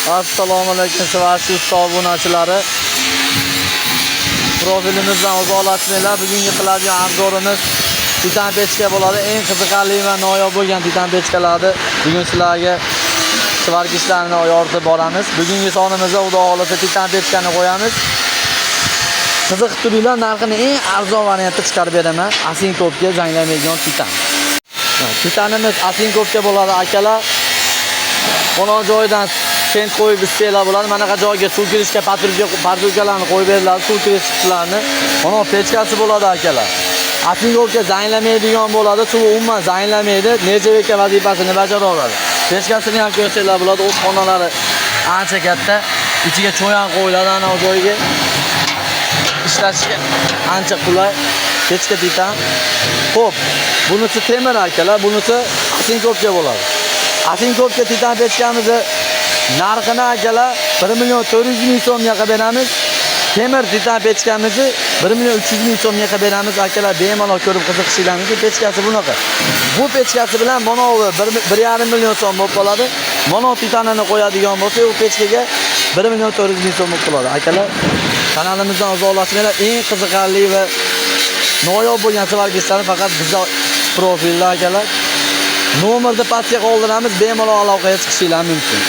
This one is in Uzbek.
Assalomu alaykum sevgili usta obunachilari. Profilimizdan o'z olasizlar. Bugungi qiladigan arzorimiz titan pechka bo'ladi. Eng qiziqarli va noyob bo'lgan titan pechkalarni bugun sizlarga svarka ishlarini yoritib boramiz. Bugungi sonimizda xudo xolasa titan pechkani qo'yamiz. Qiziqib turinglar, narxini eng arzon variantda chiqarib beraman. Asinkopga zanglamaydigan titan. Titanimiz asinkopga bo'ladi akalar. Buni joydan sent qo'yib istaylar bo'ladi. Mana bu joyga suv kirishga patrulkalarni qo'yib beriladi, suv kirish chiqishlarni. Mana pechkasi bo'ladi akalar. Asinkopga zanglamaydigan bo'ladi, suv umuman zanglamaydi, nechaveka vazifasini bajara oladi. Pechkasini ham ko'rsanglar bo'ladi, o'z xonalari ancha katta. Ichiga cho'yan qo'yiladi ana bu joyga. Ishlashga ancha qulay. Pechka titan. Xo'p, bunisi temir akalar, bunisi asinkopga bo'ladi. Asinkopga titan pechkamizni narxini akalar 1.400.000 so'mga qilib beramiz. Temir titan pechkamizni 1.300.000 so'mga qilib beramiz akalar. Bemalol ko'rib qiziqishingiz. Pechkasi bunaqa. Bu pechkasi bilan mana bu 1.5 million so'm bo'lib qoladi. Mana titanini qo'yadigan bo'lsa, u pechkaga 1.400.000 so'm bo'lib qoladi akalar. Kanalimizdan o'z olasizlar. Eng qiziqarli va noyob bo'lgan svarkistlarni faqat bizda profilda akalar. Nomerni pastga qoldiramiz, bemalol aloqaga chiqishingiz mumkin.